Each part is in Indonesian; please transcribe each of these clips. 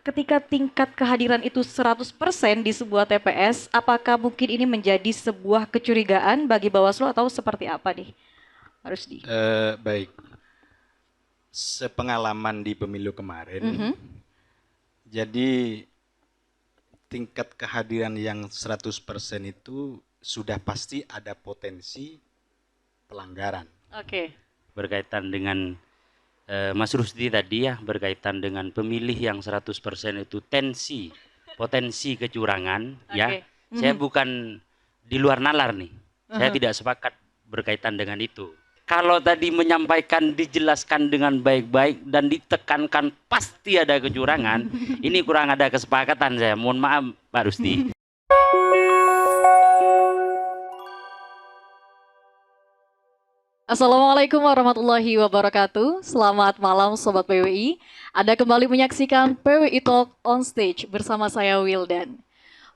ketika tingkat kehadiran itu 100% di sebuah TPS, apakah mungkin ini menjadi sebuah kecurigaan bagi Bawaslu atau seperti apa nih? Harus di. Baik, sepengalaman di pemilu kemarin, jadi tingkat kehadiran yang 100% itu sudah pasti ada potensi pelanggaran. Oke. Berkaitan dengan Mas Rusdi tadi ya, berkaitan dengan pemilih yang 100% itu potensi kecurangan ya. Saya bukan di luar nalar nih. Saya tidak sepakat berkaitan dengan itu. Kalau tadi menyampaikan dijelaskan dengan baik-baik dan ditekankan pasti ada kecurangan, ini kurang ada kesepakatan saya. Mohon maaf Pak Rusdi. Assalamualaikum warahmatullahi wabarakatuh. Selamat malam Sobat PWI. Anda kembali menyaksikan PWI Talk on Stage bersama saya Wildan.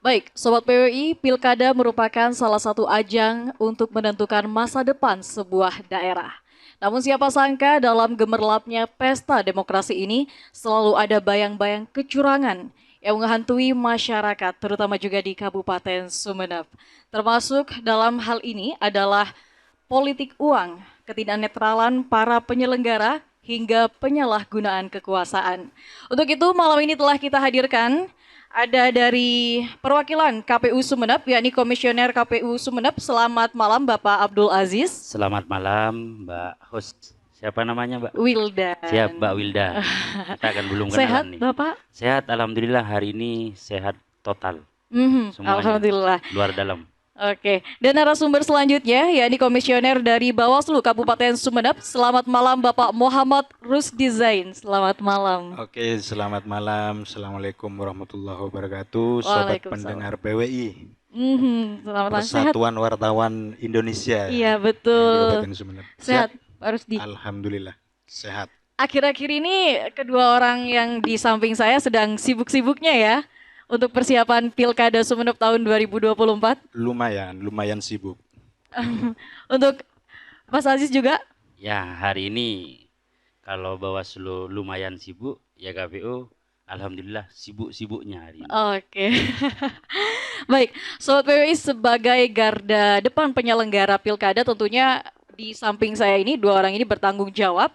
Baik, Sobat PWI, Pilkada merupakan salah satu ajang untuk menentukan masa depan sebuah daerah. Namun siapa sangka dalam gemerlapnya pesta demokrasi ini selalu ada bayang-bayang kecurangan yang menghantui masyarakat, terutama juga di Kabupaten Sumeneb. Termasuk dalam hal ini adalah politik uang, ketidaknetralan para penyelenggara, hingga penyalahgunaan kekuasaan. Untuk itu malam ini telah kita hadirkan ada dari perwakilan KPU Sumeneb, yakni Komisioner KPU Sumeneb. Selamat malam Bapak Abdul Aziz. Selamat malam Mbak host. Siapa namanya Mbak? Wildan. Siap Mbak Wildan. Kita akan belum kenalan Sehat nih. Bapak? Sehat, alhamdulillah hari ini sehat total. Semuanya. Alhamdulillah. Luar dalam. Oke, dan narasumber selanjutnya yakni Komisioner dari Bawaslu Kabupaten Sumeneb. Selamat malam Bapak Muhammad Rusdi Zain. Selamat malam. Oke, selamat malam. Assalamualaikum warahmatullahi wabarakatuh. Sobat pendengar PWI. Selamat malam. Sehat? Persatuan Wartawan Indonesia. Iya betul. Sehat Pak Rusdi. Alhamdulillah sehat. Akhir-akhir ini kedua orang yang di samping saya sedang sibuk-sibuknya ya untuk persiapan Pilkada Sumeneb tahun 2024. Lumayan sibuk. Untuk Mas Aziz juga? Ya, hari ini kalau Bawaslu lumayan sibuk, ya KPU alhamdulillah sibuk-sibuknya hari ini. Oke. Baik, Sobat PWI sebagai garda depan penyelenggara Pilkada tentunya di samping saya ini dua orang ini bertanggung jawab.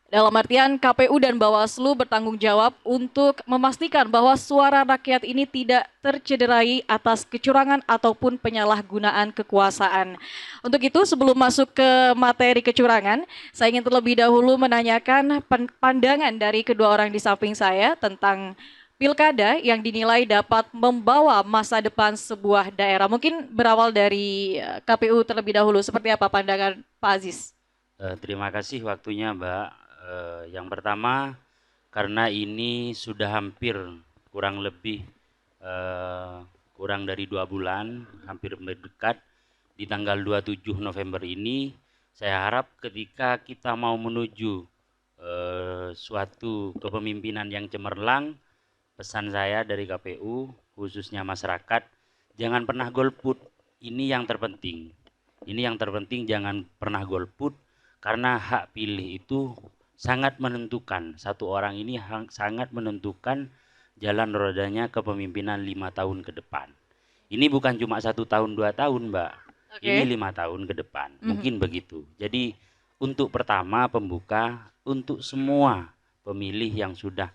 Dalam artian KPU dan Bawaslu bertanggung jawab untuk memastikan bahwa suara rakyat ini tidak tercederai atas kecurangan ataupun penyalahgunaan kekuasaan. Untuk itu sebelum masuk ke materi kecurangan, saya ingin terlebih dahulu menanyakan pandangan dari kedua orang di samping saya tentang Pilkada yang dinilai dapat membawa masa depan sebuah daerah. Mungkin berawal dari KPU terlebih dahulu, seperti apa pandangan Pak Aziz? Terima kasih waktunya Mbak. Yang pertama, karena ini sudah hampir kurang lebih kurang dari 2 bulan, hampir mendekat di tanggal 27 November ini, saya harap ketika kita mau menuju suatu kepemimpinan yang cemerlang, pesan saya dari KPU, khususnya masyarakat, jangan pernah golput. Ini yang terpenting. Ini yang terpenting, jangan pernah golput, karena hak pilih itu sangat menentukan. Satu orang ini sangat menentukan jalan rodanya kepemimpinan 5 tahun ke depan. Ini bukan cuma 1 tahun 2 tahun Mbak. Ini 5 tahun ke depan. Mungkin begitu. Jadi untuk pertama pembuka untuk semua pemilih yang sudah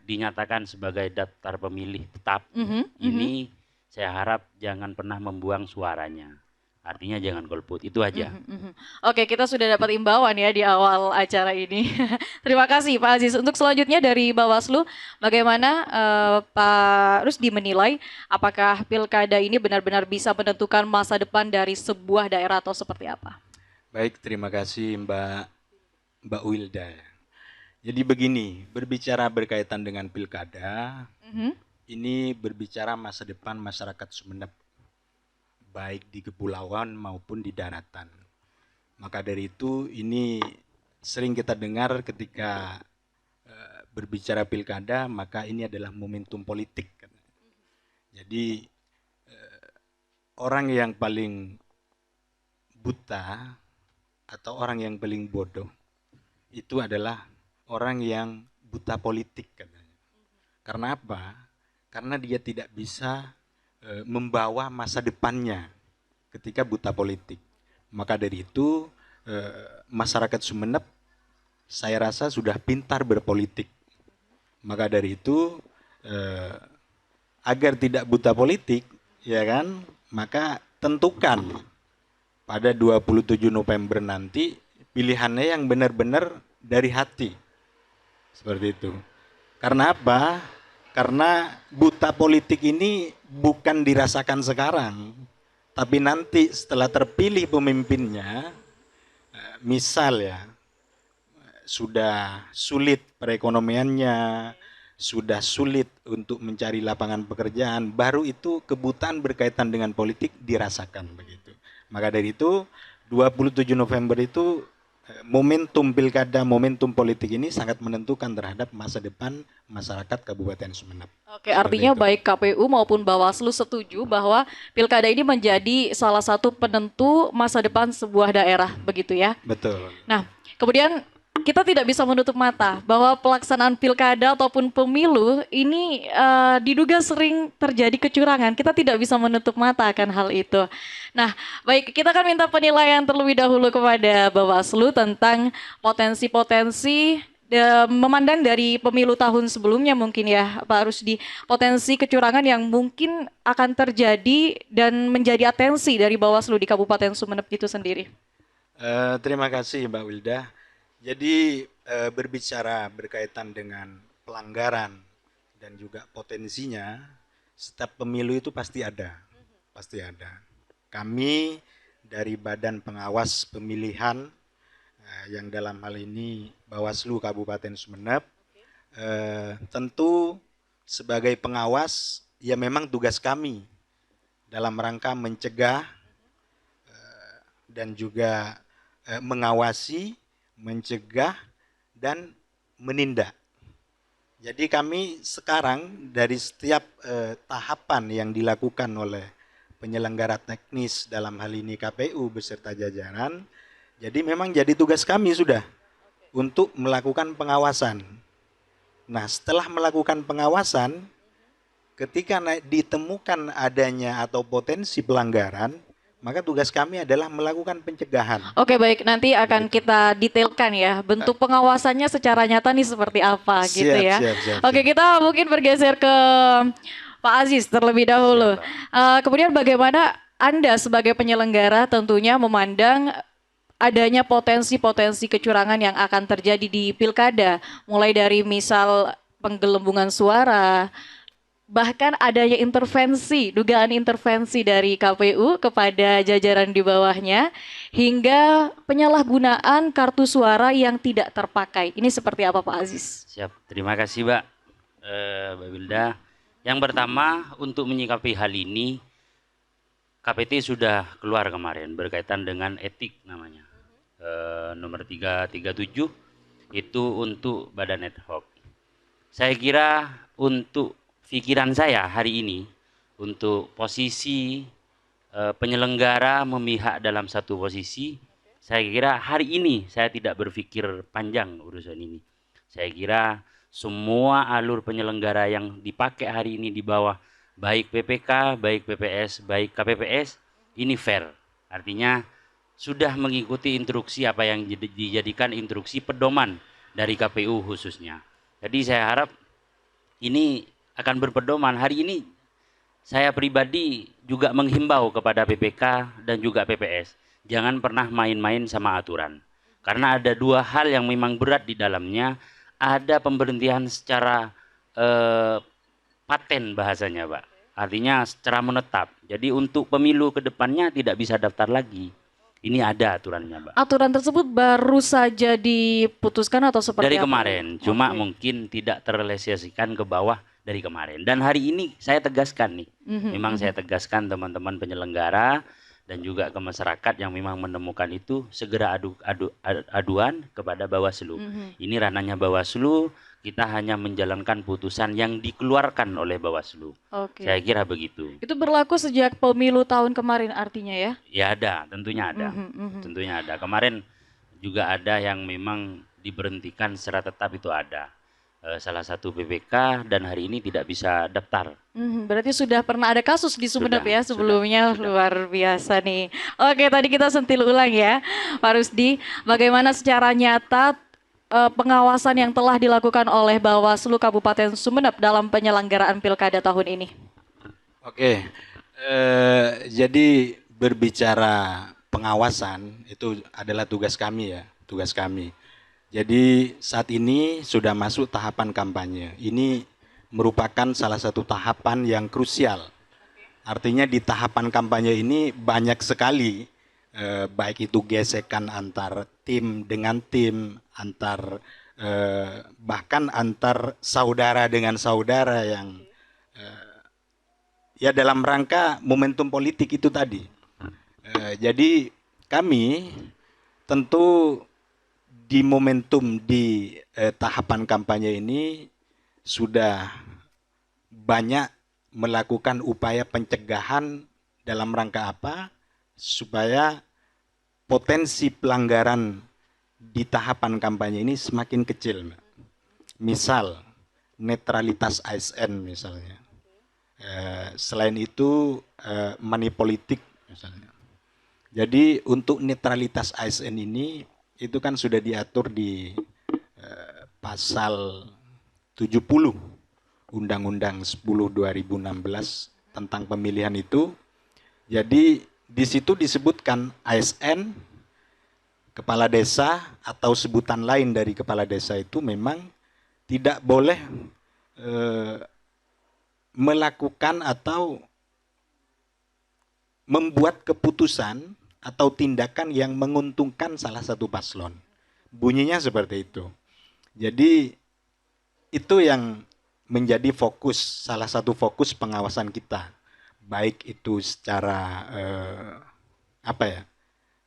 dinyatakan sebagai daftar pemilih tetap. Ini saya harap jangan pernah membuang suaranya. Artinya jangan golput, itu aja. Oke, kita sudah dapat imbauan ya di awal acara ini. Terima kasih Pak Aziz. Untuk selanjutnya dari Bawaslu, bagaimana Pak Rusdi menilai apakah Pilkada ini benar-benar bisa menentukan masa depan dari sebuah daerah atau seperti apa? Baik, terima kasih Mbak Wilda. Jadi begini, berbicara berkaitan dengan Pilkada, ini berbicara masa depan masyarakat Sumeneb, baik di kepulauan maupun di daratan. Maka dari itu ini sering kita dengar ketika berbicara Pilkada, maka ini adalah momentum politik. Jadi orang yang paling buta atau orang yang paling bodoh itu adalah orang yang buta politik katanya. Karena apa? Karena dia tidak bisa membawa masa depannya ketika buta politik. Maka dari itu masyarakat Sumeneb saya rasa sudah pintar berpolitik. Maka dari itu agar tidak buta politik, ya kan, maka tentukan pada 27 November nanti pilihannya yang benar-benar dari hati. Seperti itu. Karena apa? Karena buta politik ini bukan dirasakan sekarang, tapi nanti setelah terpilih pemimpinnya, misal ya, sudah sulit perekonomiannya, sudah sulit untuk mencari lapangan pekerjaan, baru itu kebutaan berkaitan dengan politik dirasakan begitu. Maka dari itu 27 November itu momentum pilkada, momentum politik ini sangat menentukan terhadap masa depan masyarakat Kabupaten Sumeneb. Oke, artinya baik KPU maupun Bawaslu setuju bahwa pilkada ini menjadi salah satu penentu masa depan sebuah daerah, begitu ya? Betul. Nah, kemudian kita tidak bisa menutup mata bahwa pelaksanaan pilkada ataupun pemilu ini diduga sering terjadi kecurangan. Kita tidak bisa menutup mata akan hal itu. Nah, baik, kita akan minta penilaian terlebih dahulu kepada Bawaslu tentang potensi-potensi memandang dari pemilu tahun sebelumnya mungkin ya Pak Rusdi, potensi kecurangan yang mungkin akan terjadi dan menjadi atensi dari Bawaslu di Kabupaten Sumeneb itu sendiri. Terima kasih Mbak Wilda. Jadi berbicara berkaitan dengan pelanggaran dan juga potensinya, setiap pemilu itu pasti ada, pasti ada. Kami dari Badan Pengawas Pemilihan yang dalam hal ini Bawaslu Kabupaten Sumeneb, tentu sebagai pengawas ya memang tugas kami dalam rangka mencegah dan juga mengawasi, mencegah dan menindak. Jadi kami sekarang dari setiap tahapan yang dilakukan oleh penyelenggara teknis dalam hal ini KPU beserta jajaran, jadi memang jadi tugas kami sudah untuk melakukan pengawasan. Nah, setelah melakukan pengawasan, ketika ditemukan adanya atau potensi pelanggaran, maka tugas kami adalah melakukan pencegahan. Oke, baik, nanti akan kita detailkan ya bentuk pengawasannya secara nyata nih seperti apa gitu ya. Siap. Oke, kita mungkin bergeser ke Pak Aziz terlebih dahulu. Kemudian bagaimana Anda sebagai penyelenggara tentunya memandang adanya potensi-potensi kecurangan yang akan terjadi di pilkada, mulai dari misal penggelembungan suara, bahkan adanya intervensi, dugaan intervensi dari KPU kepada jajaran di bawahnya, hingga penyalahgunaan kartu suara yang tidak terpakai. Ini seperti apa Pak Aziz? Siap, terima kasih Mbak Wilda. Yang pertama untuk menyikapi hal ini, KPT sudah keluar kemarin berkaitan dengan etik namanya. Nomor 337 itu untuk badan ad hoc. Saya kira untuk pikiran saya hari ini untuk posisi penyelenggara memihak dalam satu posisi, saya kira hari ini saya tidak berpikir panjang urusan ini. Saya kira semua alur penyelenggara yang dipakai hari ini di bawah baik PPK, baik PPS, baik KPPS ini fair. Artinya sudah mengikuti instruksi apa yang dijadikan instruksi pedoman dari KPU khususnya. Jadi saya harap ini akan berpedoman. Hari ini saya pribadi juga menghimbau kepada PPK dan juga PPS, jangan pernah main-main sama aturan. Karena ada dua hal yang memang berat di dalamnya, ada pemberhentian secara paten bahasanya Pak, artinya secara menetap. Jadi untuk pemilu ke depannya tidak bisa daftar lagi. Ini ada aturannya Pak. Aturan tersebut baru saja diputuskan atau seperti dari apa? Kemarin, cuma mungkin tidak terrealisasikan ke bawah dari kemarin. Dan hari ini saya tegaskan nih, memang saya tegaskan teman-teman penyelenggara dan juga ke masyarakat yang memang menemukan itu segera aduan kepada Bawaslu. Ini ranahnya Bawaslu, kita hanya menjalankan putusan yang dikeluarkan oleh Bawaslu. Saya kira begitu. Itu berlaku sejak pemilu tahun kemarin artinya ya? Ya ada, tentunya ada. Tentunya ada. Kemarin juga ada yang memang diberhentikan secara tetap itu ada. salah satu PPK dan hari ini tidak bisa daftar. Berarti sudah pernah ada kasus di Sumeneb Sudah, ya sebelumnya, sudah. luar biasa nih. Oke, tadi kita sentil ulang ya, Pak Rusdi. Bagaimana secara nyata pengawasan yang telah dilakukan oleh Bawaslu Kabupaten Sumeneb dalam penyelenggaraan Pilkada tahun ini? Oke, jadi berbicara pengawasan itu adalah tugas kami ya, tugas kami. Jadi saat ini sudah masuk tahapan kampanye. Ini merupakan salah satu tahapan yang krusial. Artinya di tahapan kampanye ini banyak sekali, baik itu gesekan antar tim dengan tim, bahkan antar saudara dengan saudara yang ya dalam rangka momentum politik itu tadi. Jadi kami tentu di momentum di tahapan kampanye ini sudah banyak melakukan upaya pencegahan dalam rangka apa? Supaya potensi pelanggaran di tahapan kampanye ini semakin kecil. Misal netralitas ASN misalnya. Selain itu money politik misalnya. Jadi untuk netralitas ASN ini itu kan sudah diatur di pasal 70 Undang-Undang 10 2016 tentang pemilihan itu. Jadi di situ disebutkan ASN, kepala desa atau sebutan lain dari kepala desa itu memang tidak boleh melakukan atau membuat keputusan atau tindakan yang menguntungkan salah satu paslon. Bunyinya seperti itu. Jadi itu yang menjadi fokus, salah satu fokus pengawasan kita. Baik itu secara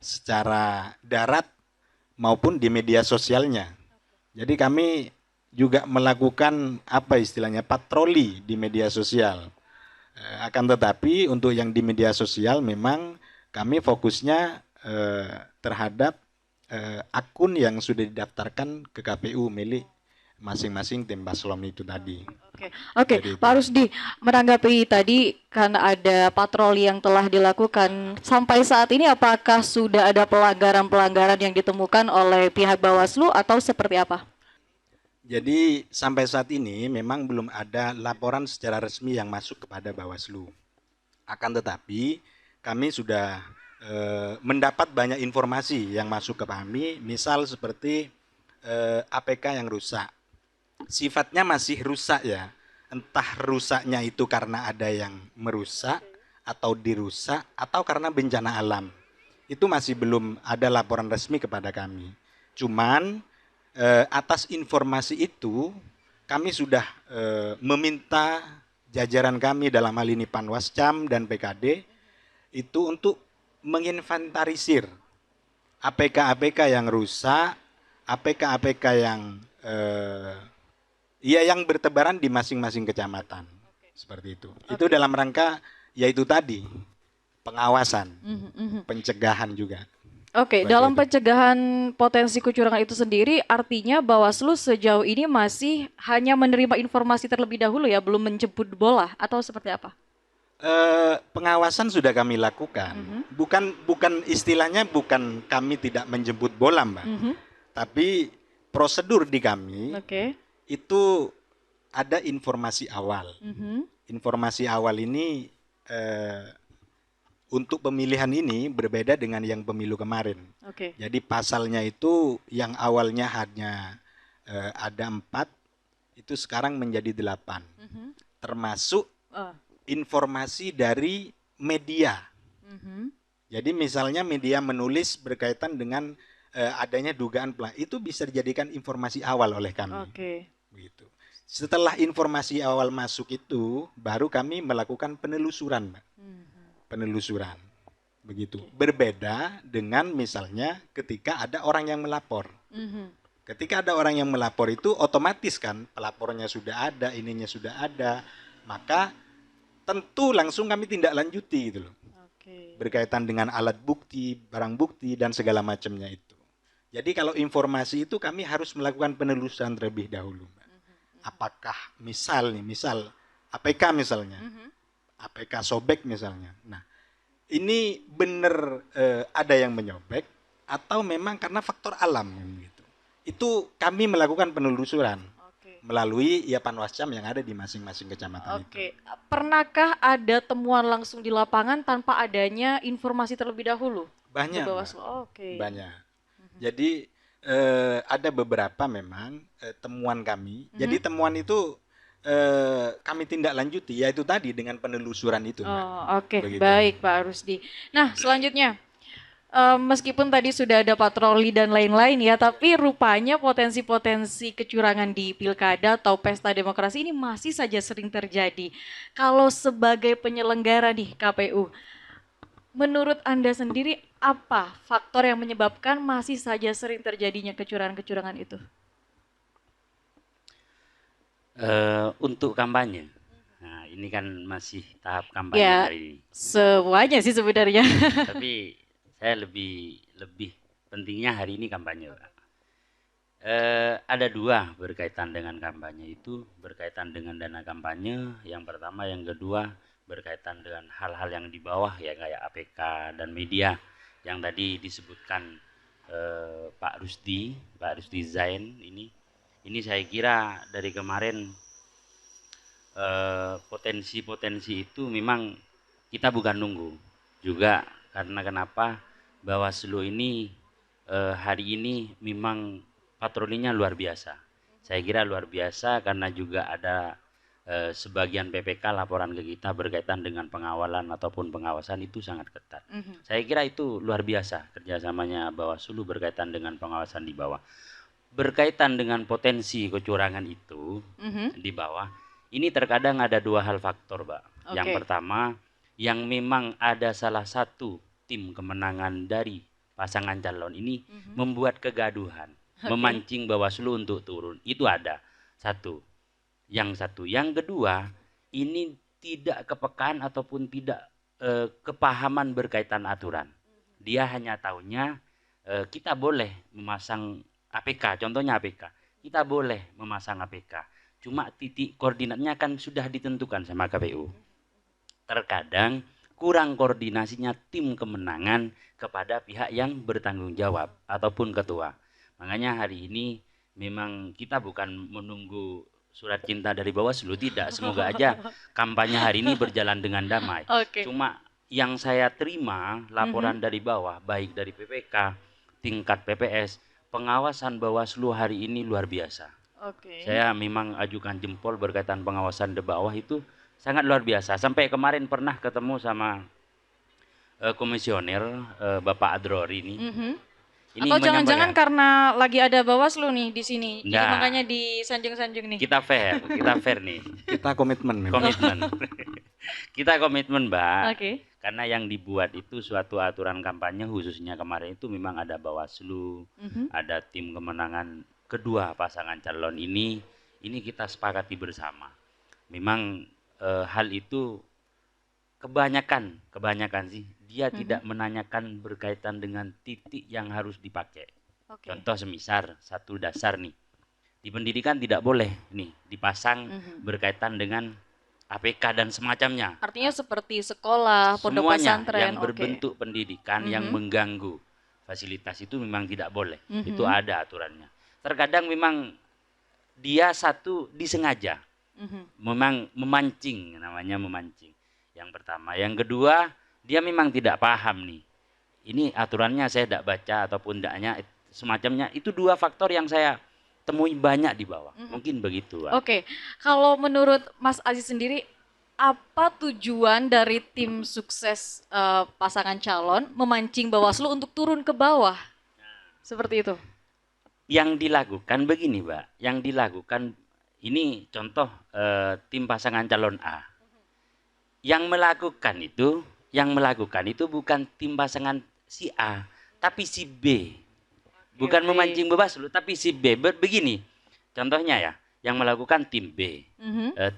secara darat maupun di media sosialnya. Jadi kami juga melakukan patroli di media sosial. Akan tetapi untuk yang di media sosial memang kami fokusnya terhadap akun yang sudah didaftarkan ke KPU milik masing-masing tim paslon itu tadi. Oke, Pak Rusdi, menanggapi tadi kan ada patroli yang telah dilakukan. Sampai saat ini apakah sudah ada pelanggaran-pelanggaran yang ditemukan oleh pihak Bawaslu atau seperti apa? Jadi sampai saat ini memang belum ada laporan secara resmi yang masuk kepada Bawaslu. Akan tetapi kami sudah mendapat banyak informasi yang masuk ke kami, misal seperti APK yang rusak. Sifatnya masih rusak ya, entah rusaknya itu karena ada yang merusak atau dirusak atau karena bencana alam. Itu masih belum ada laporan resmi kepada kami. Cuman atas informasi itu kami sudah meminta jajaran kami dalam hal ini Panwascam dan PKD itu untuk menginventarisir APK-APK yang rusak, APK-APK yang yang bertebaran di masing-masing kecamatan. Seperti itu. Itu dalam rangka yaitu tadi pengawasan, pencegahan juga. Oke, dalam pencegahan potensi kecurangan itu sendiri artinya Bawaslu sejauh ini masih hanya menerima informasi terlebih dahulu ya, belum menjemput bola atau seperti apa? Pengawasan sudah kami lakukan. Bukan istilahnya bukan kami tidak menjemput bola, Mbak. Tapi prosedur di kami itu ada informasi awal. Informasi awal ini untuk pemilihan ini berbeda dengan yang pemilu kemarin. Jadi pasalnya itu yang awalnya hanya ada 4, itu sekarang menjadi 8. Termasuk informasi dari media. Jadi misalnya media menulis berkaitan dengan adanya dugaan itu bisa dijadikan informasi awal oleh kami. Begitu. Setelah informasi awal masuk itu, baru kami melakukan penelusuran, Mbak. Penelusuran. Begitu. Berbeda dengan misalnya ketika ada orang yang melapor. Ketika ada orang yang melapor itu otomatis kan pelapornya sudah ada, ininya sudah ada, maka tentu langsung kami tindak lanjuti gitu loh. Berkaitan dengan alat bukti, barang bukti dan segala macamnya itu. Jadi kalau informasi itu kami harus melakukan penelusuran terlebih dahulu, Mbak. Apakah misal APK misalnya, APK sobek misalnya. Nah, ini benar ada yang menyobek atau memang karena faktor alam gitu. Itu kami melakukan penelusuran melalui ya Panwascam yang ada di masing-masing kecamatan itu. Pernahkah ada temuan langsung di lapangan tanpa adanya informasi terlebih dahulu? Banyak, banyak. Jadi ada beberapa memang temuan kami. Jadi temuan itu kami tindak lanjuti, yaitu tadi dengan penelusuran itu. Baik Pak Rusdi. Nah selanjutnya, meskipun tadi sudah ada patroli dan lain-lain ya, tapi rupanya potensi-potensi kecurangan di pilkada atau pesta demokrasi ini masih saja sering terjadi. Kalau sebagai penyelenggara di KPU, menurut Anda sendiri apa faktor yang menyebabkan masih saja sering terjadinya kecurangan-kecurangan itu? Untuk kampanye, nah ini kan masih tahap kampanye hari ini. Semuanya sih sebenarnya. Tapi saya lebih pentingnya hari ini kampanye. Ada dua berkaitan dengan kampanye itu, berkaitan dengan dana kampanye. Yang pertama, yang kedua berkaitan dengan hal-hal yang di bawah ya kayak APK dan media yang tadi disebutkan Pak Rusdi Zain ini saya kira dari kemarin potensi-potensi itu memang kita bukan nunggu juga, karena kenapa Bawaslu ini hari ini memang patrolinya luar biasa. Saya kira luar biasa karena juga ada sebagian PPK laporan ke kita berkaitan dengan pengawalan ataupun pengawasan itu sangat ketat. Saya kira itu luar biasa kerjasamanya Bawaslu berkaitan dengan pengawasan di bawah. Berkaitan dengan potensi kecurangan itu di bawah, ini terkadang ada dua hal faktor, Mbak. Yang pertama, yang memang ada salah satu tim kemenangan dari pasangan calon ini membuat kegaduhan, memancing Bawaslu untuk turun. Itu ada satu. Yang kedua, ini tidak kepekaan ataupun tidak kepahaman berkaitan aturan. Dia hanya tahunya kita boleh memasang APK, contohnya APK. Kita boleh memasang APK. Cuma titik koordinatnya kan sudah ditentukan sama KPU. Terkadang kurang koordinasinya tim kemenangan kepada pihak yang bertanggung jawab ataupun ketua. Makanya hari ini memang kita bukan menunggu surat cinta dari Bawaslu, tidak. Semoga aja kampanye hari ini berjalan dengan damai. Cuma yang saya terima laporan dari bawah, baik dari PPK, tingkat PPS, pengawasan Bawaslu hari ini luar biasa. Saya memang ajukan jempol berkaitan pengawasan di bawah itu sangat luar biasa. Sampai kemarin pernah ketemu sama komisioner Bapak Adrori ini. Ini atau jangan-jangan karena lagi ada Bawaslu nih di sini, jadi makanya disanjung-sanjung nih. Kita fair nih. Kita komitmen. Kita komitmen, Mbak. Karena yang dibuat itu suatu aturan kampanye, khususnya kemarin itu memang ada Bawaslu, ada tim kemenangan kedua pasangan calon ini kita sepakati bersama. Memang hal itu kebanyakan sih dia tidak menanyakan berkaitan dengan titik yang harus dipakai. Contoh semisal satu dasar nih, di pendidikan tidak boleh nih dipasang berkaitan dengan APK dan semacamnya. Artinya seperti sekolah, pondok pesantren, yang berbentuk pendidikan yang mengganggu fasilitas itu memang tidak boleh. Itu ada aturannya. Terkadang memang dia satu disengaja, memang memancing, namanya memancing. Yang pertama, yang kedua dia memang tidak paham nih. Ini aturannya saya tidak baca ataupun tidaknya semacamnya. Itu dua faktor yang saya temui banyak di bawah. Mungkin begitu. Kalau menurut Mas Aziz sendiri, apa tujuan dari tim sukses pasangan calon memancing Bawaslu untuk turun ke bawah? Seperti itu. Yang dilakukan begini, Mbak. Yang dilakukan ini contoh tim pasangan calon A. Yang melakukan itu bukan tim pasangan si A, tapi si B. Bukan memancing Bawaslu, tapi si B. Begini, contohnya ya, yang melakukan tim B,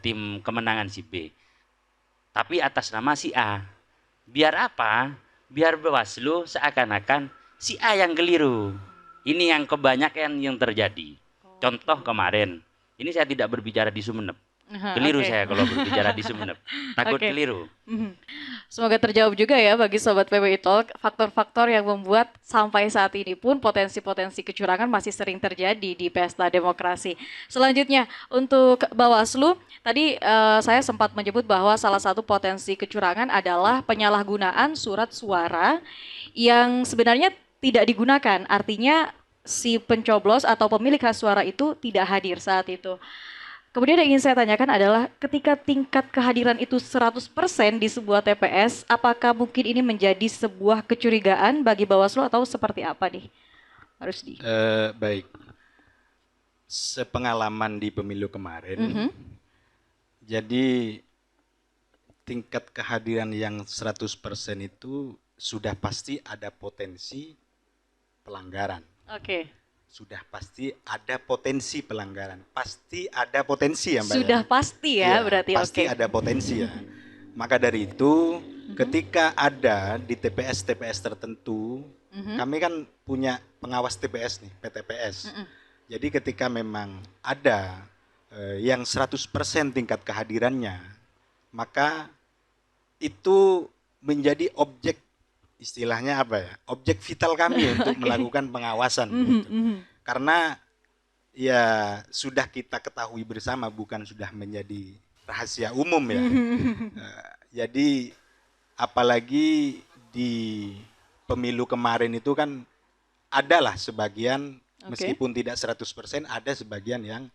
tim kemenangan si B. Tapi atas nama si A. Biar apa? Biar Bawaslu seakan-akan si A yang keliru. Ini yang kebanyakan yang terjadi. Contoh kemarin, Ini saya tidak berbicara di Sumeneb. Aha, Keliru oke. saya kalau berbicara di Sumeneb. Takut Oke. keliru. Mhm. Semoga terjawab juga ya bagi Sobat PWI Talk, faktor-faktor yang membuat sampai saat ini pun potensi-potensi kecurangan masih sering terjadi di pesta demokrasi. Selanjutnya, untuk Bawaslu, tadi saya sempat menyebut bahwa salah satu potensi kecurangan adalah penyalahgunaan surat suara yang sebenarnya tidak digunakan. Artinya si pencoblos atau pemilik hak suara itu tidak hadir saat itu. Kemudian yang ingin saya tanyakan adalah ketika tingkat kehadiran itu 100% di sebuah TPS, apakah mungkin ini menjadi sebuah kecurigaan bagi Bawaslu atau seperti apa nih? Harus di. Baik, sepengalaman di pemilu kemarin, jadi tingkat kehadiran yang 100% itu sudah pasti ada potensi pelanggaran. Oke. Sudah pasti ada potensi pelanggaran. Pasti ada potensi ya Mbak. Sudah pasti ya Iya, berarti. pasti Oke. ada potensi ya. Maka dari itu ketika ada di TPS-TPS tertentu, kami kan punya pengawas TPS nih, PTPS. Jadi ketika memang ada yang 100% tingkat kehadirannya, maka itu menjadi objek, istilahnya apa ya? Objek vital kami untuk melakukan pengawasan. Gitu. Karena ya sudah kita ketahui bersama, bukan sudah menjadi rahasia umum ya. Jadi apalagi di pemilu kemarin itu kan adalah sebagian, meskipun tidak 100%, ada sebagian yang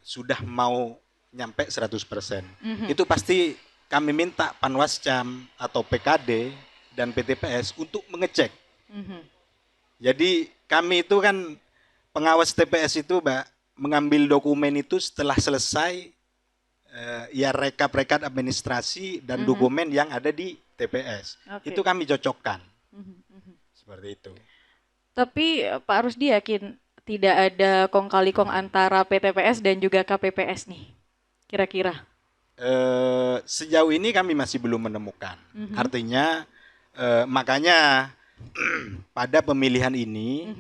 sudah mau nyampe 100%. Itu pasti kami minta Panwascam atau PKD dan PTPS untuk mengecek. Jadi kami itu kan pengawas TPS itu Mbak, mengambil dokumen itu setelah selesai ya rekap-rekap administrasi dan dokumen yang ada di TPS. Oke. Itu kami cocokkan. Seperti itu. Tapi Pak Rusdi yakin tidak ada kong kali kong antara PTPS dan juga KPPS nih, kira-kira? Sejauh ini kami masih belum menemukan. Artinya makanya pada pemilihan ini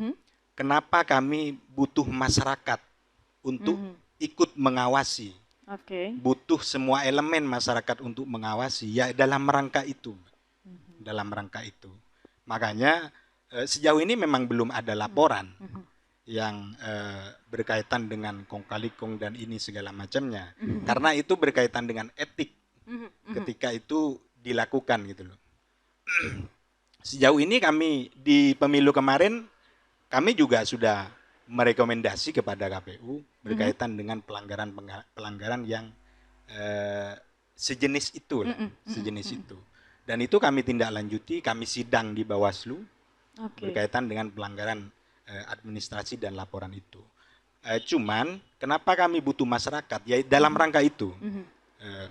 kenapa kami butuh masyarakat untuk ikut mengawasi. Oke. Butuh semua elemen masyarakat untuk mengawasi ya dalam rangka itu. Dalam rangka itu. Makanya sejauh ini memang belum ada laporan yang berkaitan dengan kong kali kong dan ini segala macamnya. Karena itu berkaitan dengan etik ketika itu dilakukan gitu loh. Sejauh ini kami di pemilu kemarin kami juga sudah merekomendasi kepada KPU berkaitan dengan pelanggaran yang sejenis itu lah, sejenis itu. Dan itu kami tindak lanjuti, kami sidang di Bawaslu berkaitan dengan pelanggaran administrasi dan laporan itu. Cuman kenapa kami butuh masyarakat? Ya dalam rangka itu.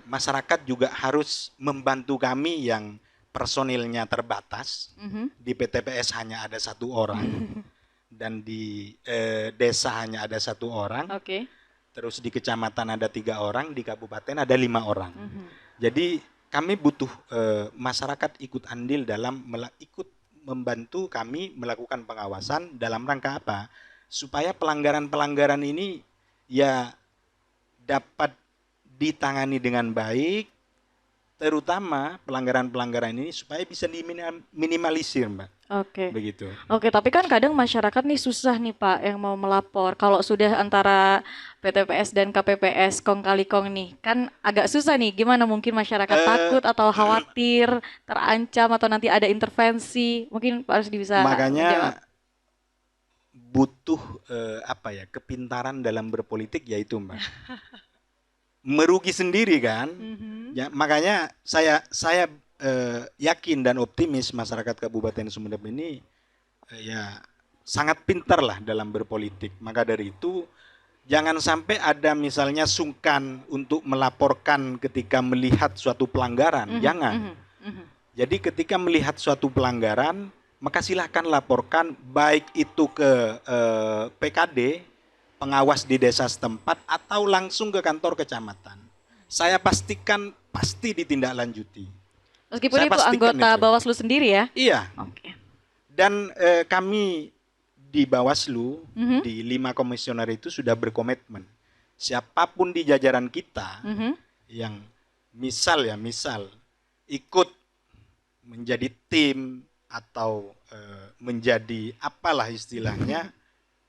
Masyarakat juga harus membantu kami yang personilnya terbatas. Di PTPS hanya ada 1 orang dan di desa hanya ada 1 orang. Oke. Terus di kecamatan ada 3 orang, di kabupaten ada 5 orang. Jadi kami butuh masyarakat ikut andil dalam ikut membantu kami melakukan pengawasan dalam rangka apa? Supaya pelanggaran-pelanggaran ini ya dapat ditangani dengan baik, terutama pelanggaran-pelanggaran ini supaya bisa diminimalisir, Mbak. Oke. Begitu. Oke, tapi kan kadang masyarakat nih susah nih Pak yang mau melapor. Kalau sudah antara PTPS dan KPPS kong kali kong nih, kan agak susah nih. Gimana mungkin masyarakat takut atau khawatir, terancam atau nanti ada intervensi? Mungkin Pak Rusdi bisa menjawab. Makanya butuh apa ya, kepintaran dalam berpolitik yaitu Mbak. Merugi sendiri kan? Ya, makanya saya yakin dan optimis masyarakat Kabupaten Sumeneb ini ya sangat pintar lah dalam berpolitik. Maka dari itu jangan sampai ada misalnya sungkan untuk melaporkan ketika melihat suatu pelanggaran. Jangan. Jadi ketika melihat suatu pelanggaran, maka silahkan laporkan baik itu ke PKD, pengawas di desa setempat, atau langsung ke kantor kecamatan. Saya pastikan pasti ditindaklanjuti. Meskipun Saya itu pastikan anggota itu. Bawaslu sendiri ya? Iya. Oke. Dan kami di Bawaslu, di 5 komisioner itu sudah berkomitmen. siapapun di jajaran kita Mhm. yang misal ikut menjadi tim atau menjadi apalah istilahnya,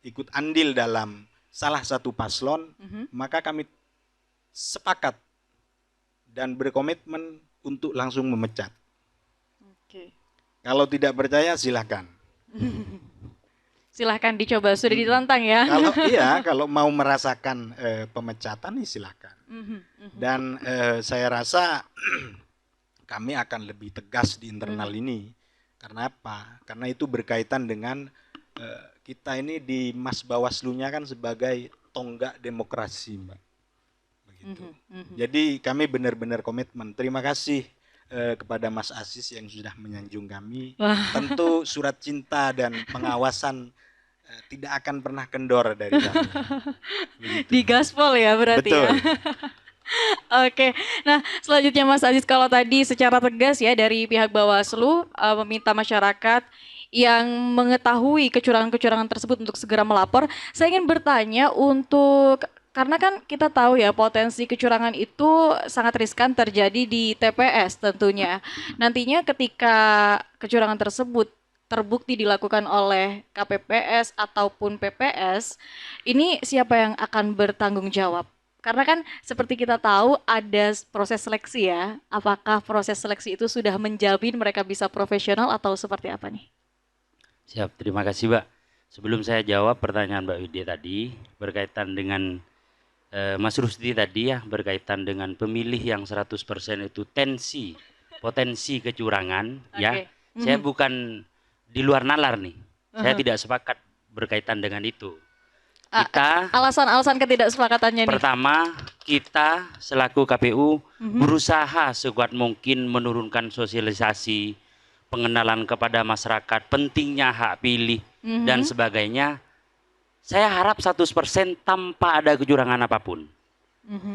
ikut andil dalam salah satu paslon, maka kami sepakat dan berkomitmen untuk langsung memecat. Oke. Kalau tidak percaya silahkan. Silahkan dicoba, sudah ditantang ya. Kalau mau merasakan pemecatan, silahkan. Dan saya rasa kami akan lebih tegas di internal ini. Karena apa? Karena itu berkaitan dengan kita ini di Mas Bawaslu-nya kan sebagai tonggak demokrasi, Mbak. Begitu. Jadi kami benar-benar komitmen. Terima kasih kepada Mas Aziz yang sudah menyanjung kami. Tentu surat cinta dan pengawasan tidak akan pernah kendor dari kami. Di gaspol ya berarti. Betul. Ya. Oke, nah selanjutnya Mas Aziz, kalau tadi secara tegas ya dari pihak Bawaslu meminta masyarakat yang mengetahui kecurangan-kecurangan tersebut untuk segera melapor, saya ingin bertanya karena kan kita tahu ya potensi kecurangan itu sangat riskan terjadi di TPS tentunya. Nantinya ketika kecurangan tersebut terbukti dilakukan oleh KPPS ataupun PPS, ini siapa yang akan bertanggung jawab? Karena kan seperti kita tahu ada proses seleksi ya. Apakah proses seleksi itu sudah menjamin mereka bisa profesional atau seperti apa nih? Siap, terima kasih Mbak. Sebelum saya jawab pertanyaan Mbak Widya tadi berkaitan dengan Mas Rusdi tadi ya, berkaitan dengan pemilih yang 100% itu potensi kecurangan ya. Saya bukan di luar nalar nih. Saya tidak sepakat berkaitan dengan itu. Kita alasan-alasan ketidaksepakatannya nih. Pertama, kita selaku KPU berusaha sekuat mungkin menurunkan sosialisasi, pengenalan kepada masyarakat, pentingnya hak pilih dan sebagainya. Saya harap 100% tanpa ada kecurangan apapun.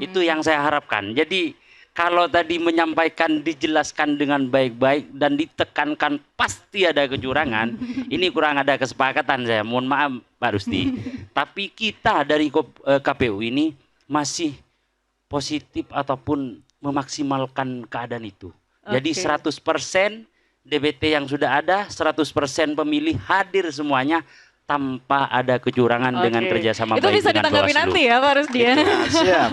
Itu yang saya harapkan. Jadi kalau tadi menyampaikan dijelaskan dengan baik-baik dan ditekankan pasti ada kecurangan, ini kurang ada kesepakatan saya. Mohon maaf Pak Rusdi. Tapi kita dari KPU ini masih positif ataupun memaksimalkan keadaan itu. Jadi 100% DBT yang sudah ada, 100% pemilih hadir semuanya tanpa ada kecurangan dengan kerjasama itu baik bisa dengan ditanggapi Bawaslu. Nanti ya Pak Rusdi ya. Siap.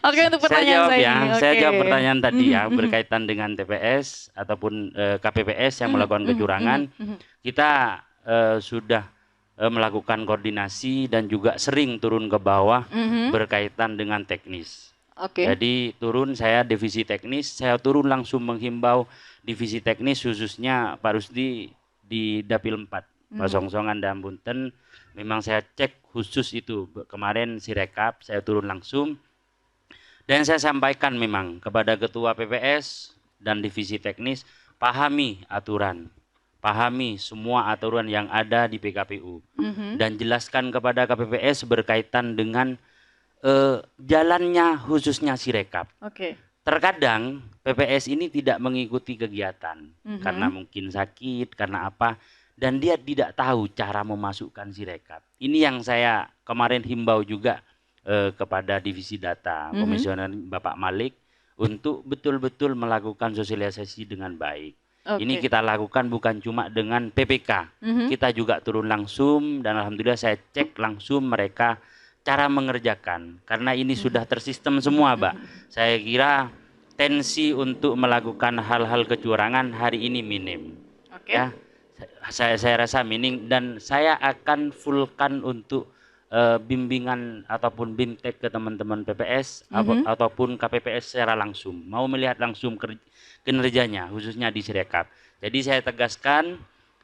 Oke, untuk pertanyaan saya ini. Saya jawab pertanyaan tadi ya berkaitan dengan TPS ataupun KPPS yang melakukan kecurangan. Kita sudah melakukan koordinasi dan juga sering turun ke bawah berkaitan dengan teknis. Jadi turun saya divisi teknis, saya turun langsung menghimbau divisi teknis khususnya Pak Rusdi di Dapil 4. Pasongsongan dan Bunten, memang saya cek khusus itu kemarin Sirekap, saya turun langsung dan saya sampaikan memang kepada Ketua PPS dan Divisi Teknis, pahami aturan, pahami semua aturan yang ada di PKPU dan jelaskan kepada KPPS berkaitan dengan jalannya khususnya Sirekap. Terkadang PPS ini tidak mengikuti kegiatan karena mungkin sakit, karena apa. Dan dia tidak tahu cara memasukkan Sirekap. Ini yang saya kemarin himbau juga kepada divisi data komisioner Bapak Malik untuk betul-betul melakukan sosialisasi dengan baik. Ini kita lakukan bukan cuma dengan PPK, kita juga turun langsung dan alhamdulillah saya cek langsung mereka cara mengerjakan. Karena ini sudah tersistem semua, Mbak. Saya kira tensi untuk melakukan hal-hal kecurangan hari ini minim. Ya. Saya rasa minim dan saya akan fullkan untuk bimbingan ataupun bimtek ke teman-teman PPS ataupun KPPS secara langsung. Mau melihat langsung kinerjanya khususnya di Sirekap. Jadi saya tegaskan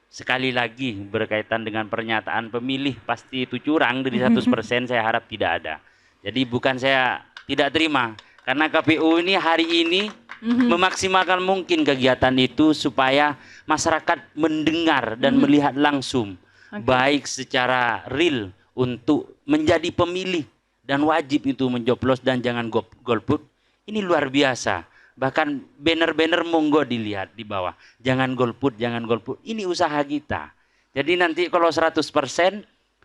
sekali lagi berkaitan dengan pernyataan pemilih pasti itu curang dari 100% saya harap tidak ada. Jadi bukan saya tidak terima karena KPU ini hari ini memaksimalkan mungkin kegiatan itu supaya masyarakat mendengar dan melihat langsung baik secara real untuk menjadi pemilih dan wajib itu mencoblos dan jangan golput. Ini luar biasa. Bahkan banner-banner monggo dilihat di bawah. Jangan golput, jangan golput. Ini usaha kita. Jadi nanti kalau 100%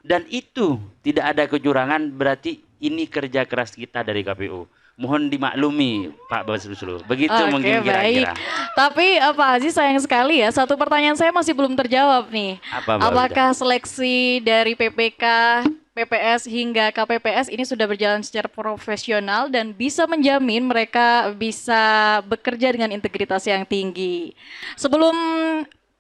dan itu tidak ada kecurangan berarti Ini kerja keras kita dari KPU. Mohon dimaklumi Pak Bawaslu. Begitu Oke, mungkin kira-kira. baik. Tapi Pak Aziz, sayang sekali ya, satu pertanyaan saya masih belum terjawab nih. Apa, Mbak Apakah seleksi dari PPK, PPS hingga KPPS ini sudah berjalan secara profesional dan bisa menjamin mereka bisa bekerja dengan integritas yang tinggi? Sebelum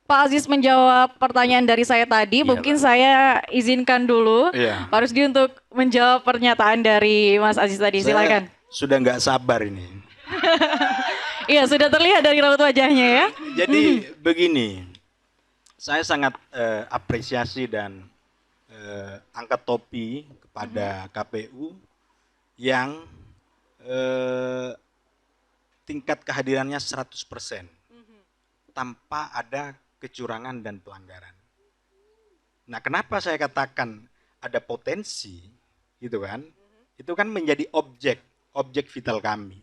Pak Aziz menjawab pertanyaan dari saya tadi, Iya, mungkin Pak. saya izinkan dulu Iya. Pak Rusdi untuk menjawab pernyataan dari Mas Aziz tadi. Silakan. Saya sudah nggak sabar ini. Iya, sudah terlihat dari raut wajahnya ya. Jadi begini, saya sangat apresiasi dan angkat topi kepada KPU yang tingkat kehadirannya 100% tanpa ada kecurangan dan pelanggaran. Nah, kenapa saya katakan ada potensi, gitu kan? Itu kan menjadi objek vital kami.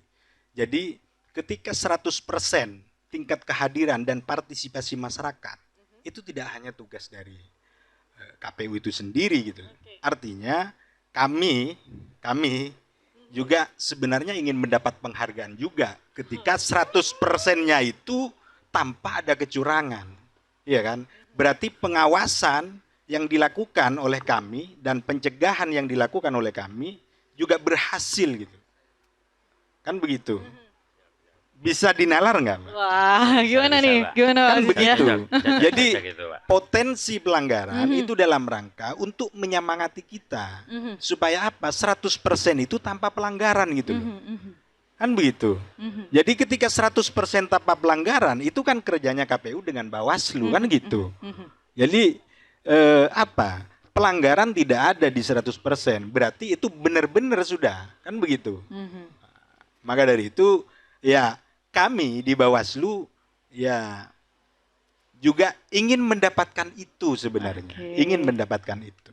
Jadi ketika 100% tingkat kehadiran dan partisipasi masyarakat, itu tidak hanya tugas dari KPU itu sendiri gitu. Artinya kami juga sebenarnya ingin mendapat penghargaan juga ketika 100%-nya itu tanpa ada kecurangan. Iya kan? Berarti pengawasan yang dilakukan oleh kami dan pencegahan yang dilakukan oleh kami juga berhasil gitu. Kan begitu. Bisa dinalar nggak, Mbak? Wah, gimana Bisa, nih? Pak. Gimana Pak Kan Aziz ya? begitu. Jadi Gitu, Pak. potensi pelanggaran itu dalam rangka untuk menyemangati kita. Supaya apa? 100% itu tanpa pelanggaran gitu loh. Kan begitu. Jadi ketika 100% tanpa pelanggaran itu kan kerjanya KPU dengan Bawaslu kan gitu. Jadi apa? Pelanggaran tidak ada di 100%. Berarti itu benar-benar sudah. Kan begitu. Maka dari itu ya kami di Bawaslu ya juga ingin mendapatkan itu sebenarnya. Oke. Ingin mendapatkan itu.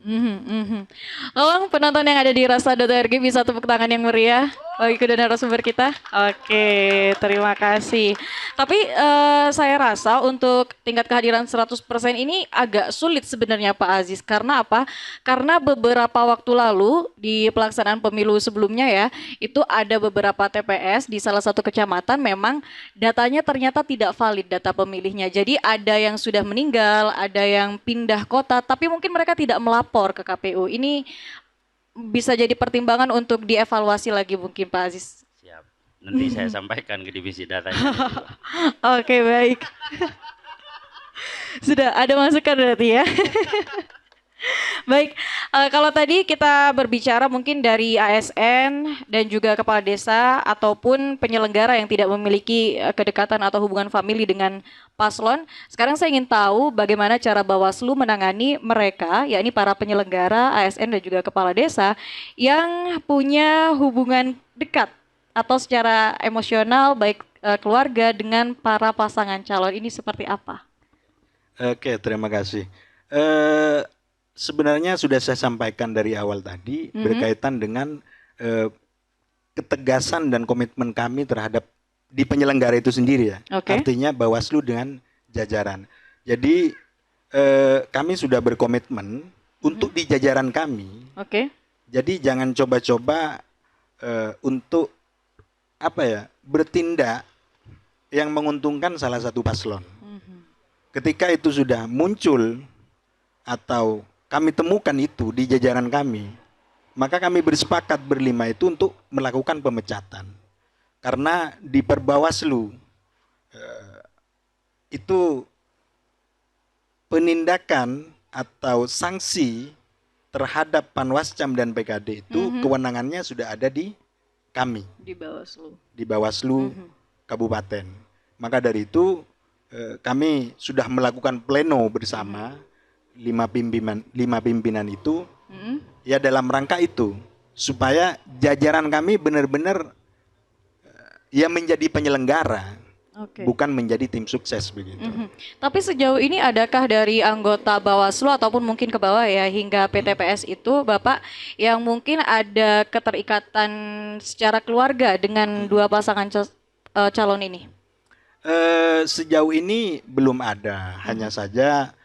Tolong penonton yang ada di rasa.org bisa tepuk tangan yang meriah bagi kedua narasumber kita. Oke, terima kasih. Tapi saya rasa untuk tingkat kehadiran 100% ini agak sulit sebenarnya Pak Aziz. Karena apa? Karena beberapa waktu lalu di pelaksanaan pemilu sebelumnya ya, itu ada beberapa TPS di salah satu kecamatan memang datanya ternyata tidak valid data pemilihnya. Jadi ada yang sudah meninggal, ada yang pindah kota, tapi mungkin mereka tidak melapor ke KPU. Ini bisa jadi pertimbangan untuk dievaluasi lagi mungkin Pak Aziz. Siap. Nanti saya sampaikan ke divisi datanya. Oke, baik. Sudah ada masukan berarti ya. Baik, kalau tadi kita berbicara mungkin dari ASN dan juga kepala desa ataupun penyelenggara yang tidak memiliki kedekatan atau hubungan famili dengan paslon. Sekarang saya ingin tahu bagaimana cara Bawaslu menangani mereka, yakni para penyelenggara, ASN dan juga kepala desa yang punya hubungan dekat atau secara emosional baik keluarga dengan para pasangan calon ini seperti apa? Oke, terima kasih. Sebenarnya sudah saya sampaikan dari awal tadi berkaitan dengan ketegasan dan komitmen kami terhadap di penyelenggara itu sendiri ya. Oke. Artinya Bawaslu dengan jajaran. Jadi kami sudah berkomitmen untuk di jajaran kami. Oke. Jadi jangan coba-coba untuk apa ya bertindak yang menguntungkan salah satu paslon. Ketika itu sudah muncul atau kami temukan itu di jajaran kami, maka kami bersepakat berlima itu untuk melakukan pemecatan. Karena di Perbawaslu itu penindakan atau sanksi terhadap Panwascam dan PKD itu kewenangannya sudah ada di kami, Di Bawaslu. di Bawaslu Kabupaten. Maka dari itu kami sudah melakukan pleno bersama lima pimpinan itu ya dalam rangka itu supaya jajaran kami benar-benar ya menjadi penyelenggara, bukan menjadi tim sukses begitu. Tapi sejauh ini adakah dari anggota Bawaslu ataupun mungkin ke bawah ya hingga PTPS itu Bapak yang mungkin ada keterikatan secara keluarga dengan dua pasangan calon ini? Sejauh ini belum ada, hanya saja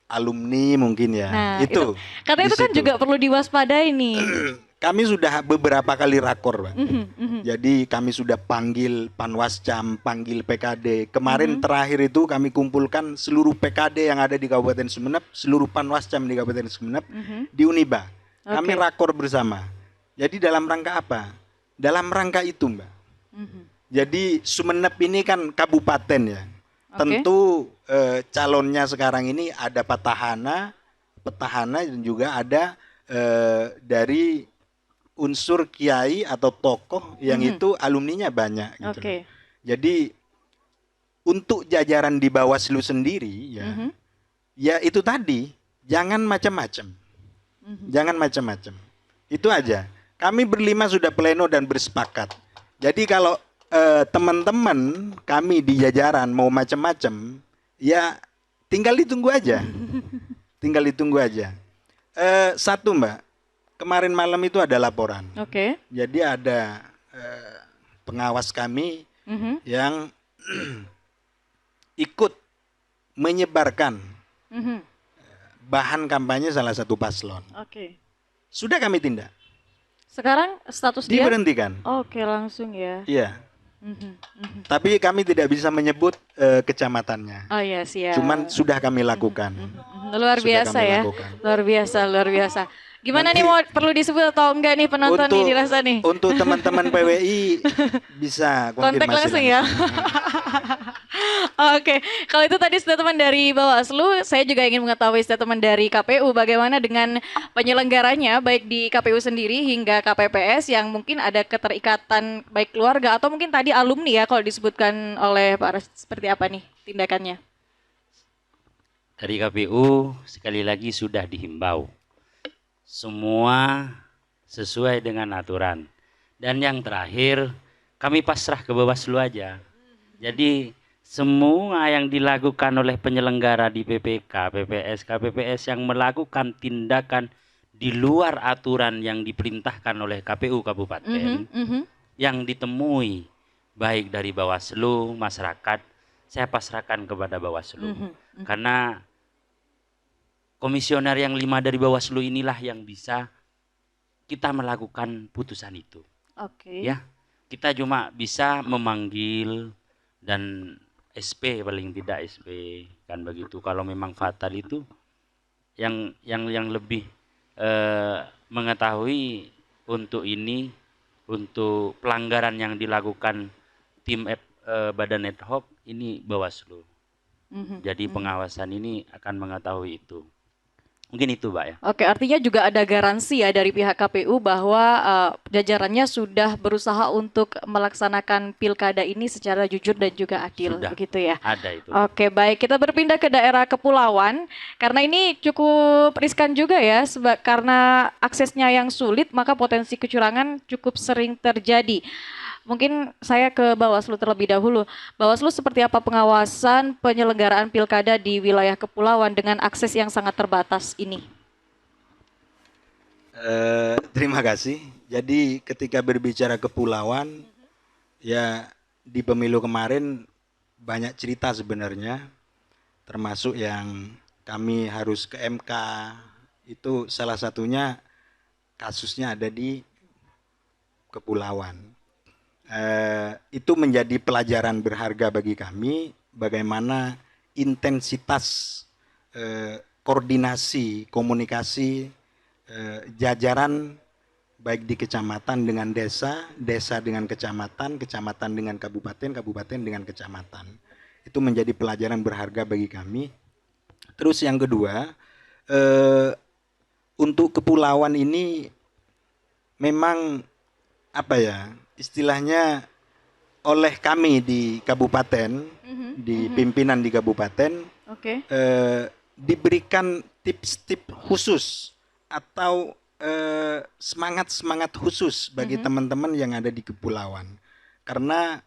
alumni mungkin ya. Nah, itu. Karena di itu kan situ. juga perlu diwaspadai nih. Kami sudah beberapa kali rakor, Pak. Mhm. Jadi kami sudah panggil Panwascam, panggil PKD. Kemarin Mhm. terakhir itu kami kumpulkan seluruh PKD yang ada di Kabupaten Sumeneb, seluruh Panwascam di Kabupaten Sumeneb Mhm. di Uniba. Kami Oke. rakor bersama. Jadi dalam rangka apa? Dalam rangka itu, Mbak. Mhm. Jadi Sumeneb ini kan kabupaten ya. Oke. Tentu calonnya sekarang ini ada petahana dan juga ada dari unsur kiai atau tokoh yang Mhm. itu alumninya banyak gitu. Oke. Jadi untuk jajaran di Bawaslu sendiri ya, Mhm. ya itu tadi jangan macam-macam. Jangan macam-macam. Itu aja. Kami berlima sudah pleno dan bersepakat. Jadi kalau teman-teman kami di jajaran mau macam-macam, ya tinggal ditunggu aja. Tinggal ditunggu aja. Satu, Mbak, kemarin malam itu ada laporan. Oke. Jadi ada pengawas kami Mhm. yang ikut menyebarkan Mhm. bahan kampanye salah satu paslon. Oke. Sudah kami tindak. Sekarang status dia? Diberhentikan. Oke, langsung ya. Iya. Mhm. Mhm. Tapi kami tidak bisa menyebut kecamatannya. Oh iya, siap. Cuman sudah kami lakukan. Luar Sudah biasa kami ya. lakukan. Luar biasa, luar biasa. Gimana Nanti- nih, mau perlu disebut atau enggak nih penonton nih dirasa nih? Untuk teman-teman PWI bisa Kontak konfirmasi langsung ya. Oke, kalau itu tadi statement dari Bawaslu, saya juga ingin mengetahui statement dari KPU bagaimana dengan penyelenggaranya baik di KPU sendiri hingga KPPS yang mungkin ada keterikatan baik keluarga atau mungkin tadi alumni ya kalau disebutkan oleh Pak Ras, seperti apa nih tindakannya? Dari KPU sekali lagi sudah dihimbau. Semua sesuai dengan aturan. Dan yang terakhir, kami pasrah ke Bawaslu aja. Jadi semua yang dilakukan oleh penyelenggara di PPK, PPS, KPPS yang melakukan tindakan di luar aturan yang diperintahkan oleh KPU Kabupaten, yang ditemui baik dari Bawaslu, masyarakat, saya pasrahkan kepada Bawaslu. Karena komisioner yang 5 dari Bawaslu inilah yang bisa kita melakukan putusan itu. Oke. Ya, kita cuma bisa memanggil dan SP paling tidak SP kan begitu. Kalau memang fatal itu yang lebih mengetahui untuk ini, untuk pelanggaran yang dilakukan tim Badan ad hoc ini Bawaslu. Jadi pengawasan ini akan mengetahui itu. Mungkin itu, Mbak ya. Oke, artinya juga ada garansi ya dari pihak KPU bahwa jajarannya sudah berusaha untuk melaksanakan pilkada ini secara jujur dan juga adil, Sudah. begitu ya. Ada itu. Oke, baik. Kita berpindah ke daerah kepulauan karena ini cukup riskan juga ya, karena aksesnya yang sulit, maka potensi kecurangan cukup sering terjadi. Mungkin saya ke Bawaslu terlebih dahulu. Bawaslu seperti apa pengawasan penyelenggaraan pilkada di wilayah kepulauan dengan akses yang sangat terbatas ini? Terima kasih. Jadi ketika berbicara kepulauan, ya di pemilu kemarin banyak cerita sebenarnya, termasuk yang kami harus ke MK, itu salah satunya kasusnya ada di kepulauan. Itu menjadi pelajaran berharga bagi kami bagaimana intensitas koordinasi komunikasi jajaran baik di kecamatan dengan desa, desa dengan kecamatan, kecamatan dengan kabupaten, kabupaten dengan kecamatan. Itu menjadi pelajaran berharga bagi kami. Terus yang kedua, untuk kepulauan ini memang apa ya, istilahnya oleh kami di kabupaten, di pimpinan di kabupaten, Oke. diberikan tips-tips khusus atau semangat-semangat khusus bagi teman-teman yang ada di kepulauan. Karena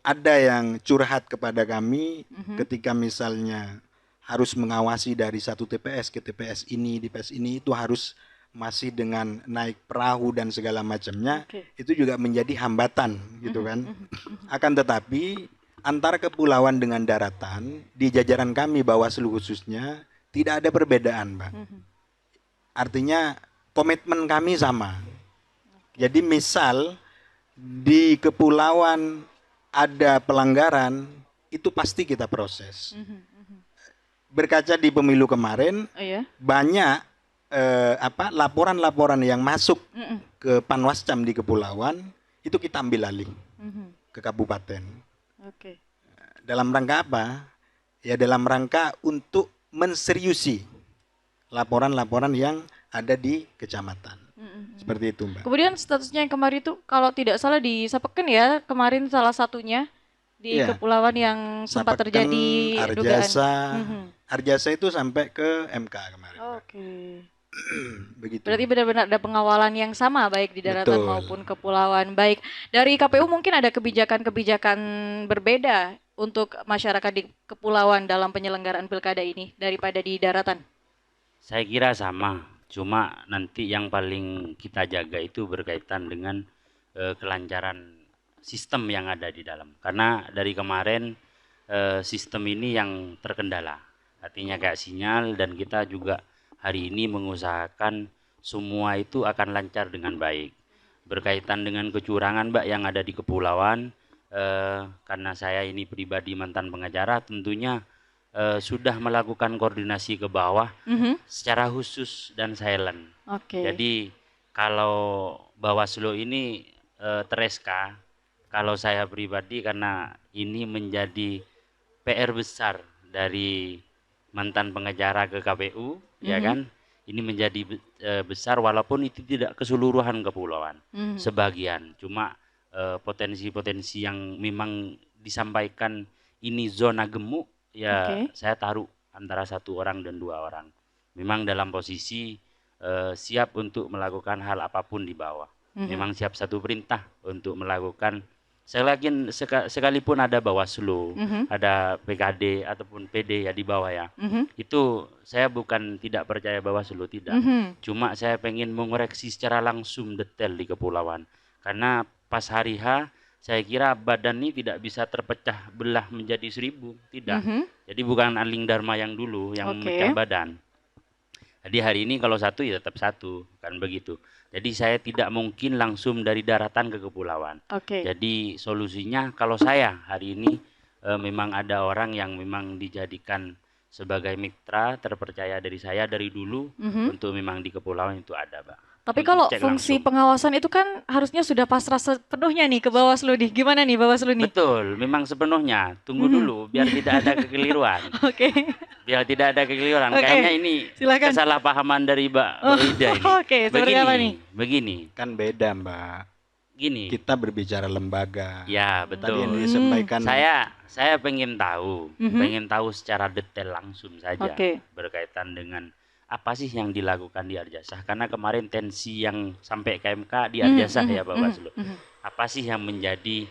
ada yang curhat kepada kami ketika misalnya harus mengawasi dari satu TPS ke TPS ini, TPS ini itu harus masih dengan naik perahu dan segala macamnya, Oke. itu juga menjadi hambatan gitu kan. Akan tetapi antara kepulauan dengan daratan di jajaran kami Bawaslu khususnya tidak ada perbedaan, Mbak. Artinya komitmen kami sama. Jadi misal di kepulauan ada pelanggaran, itu pasti kita proses. Berkaca di pemilu kemarin, Oh ya. banyak laporan-laporan yang masuk ke Panwascam di kepulauan, itu kita ambil alih ke kabupaten. Oke. Dalam rangka apa? Ya dalam rangka untuk menseriusi laporan-laporan yang ada di kecamatan. Seperti itu, Mbak. Kemudian statusnya yang kemarin itu kalau tidak salah di Sapeken ya, kemarin salah satunya di Iya. kepulauan yang sempat Sapeken, terjadi dugaan. Arjasa, Arjasa itu sampai ke MK kemarin. Mbak. Oke. Begitu. Berarti benar-benar ada pengawalan yang sama baik di daratan Betul. maupun kepulauan. Baik, dari KPU mungkin ada kebijakan-kebijakan berbeda untuk masyarakat di kepulauan dalam penyelenggaraan pilkada ini daripada di daratan. Saya kira sama. Cuma nanti yang paling kita jaga itu berkaitan dengan kelancaran sistem yang ada di dalam. Karena dari kemarin sistem ini yang terkendala. Artinya kayak sinyal, dan kita juga hari ini mengusahakan semua itu akan lancar dengan baik. Berkaitan dengan kecurangan, Mbak, yang ada di kepulauan, karena saya ini pribadi mantan pengacara, tentunya sudah melakukan koordinasi ke bawah secara khusus dan silent. Oke. Jadi kalau Bawaslu ini tereska, kalau saya pribadi karena ini menjadi PR besar dari mantan pengacara ke KPU, ya kan? Ini menjadi besar walaupun itu tidak keseluruhan kepulauan, sebagian. Cuma potensi-potensi yang memang disampaikan ini zona gemuk, ya saya taruh antara 1 orang dan 2 orang. Memang dalam posisi siap untuk melakukan hal apapun di bawah. Memang siap satu perintah untuk melakukan. Saya yakin sekalipun ada Bawaslu, ada PKD ataupun PD ya di bawah ya. Itu saya bukan tidak percaya Bawaslu, tidak. Cuma saya pengen mengoreksi secara langsung detail di kepulauan. Karena pas hari H saya kira badan ini tidak bisa terpecah belah menjadi 1000, tidak. Jadi bukan Aling Dharma yang dulu yang memecah badan. Jadi hari ini kalau satu ya tetap satu, kan begitu. Jadi saya tidak mungkin langsung dari daratan ke kepulauan. Jadi solusinya kalau saya hari ini memang ada orang yang memang dijadikan sebagai mitra terpercaya dari saya dari dulu untuk memang di kepulauan itu ada, Pak. Tapi Untuk kalau cek fungsi langsung. pengawasan itu kan harusnya sudah pasrah sepenuhnya nih ke Bawaslu nih. Gimana nih Bawaslu nih? Betul, memang sepenuhnya. Tunggu dulu biar tidak ada kekeliruan. Oke. Biar tidak ada kekeliruan. Oke, Kayaknya ini silakan. kesalahpahaman dari Mbak Ida ini. Oke, seperti apa nih? Begini. Kan beda, Mbak. Gini. Kita berbicara lembaga. Ya, Tadi yang betul. disampaikan Saya pengen tahu secara detail langsung saja Oke. berkaitan dengan apa sih yang dilakukan di Arjasa. Karena kemarin tensi yang sampai ke MK di Arjasa ya Bawaslu. Apa sih yang menjadi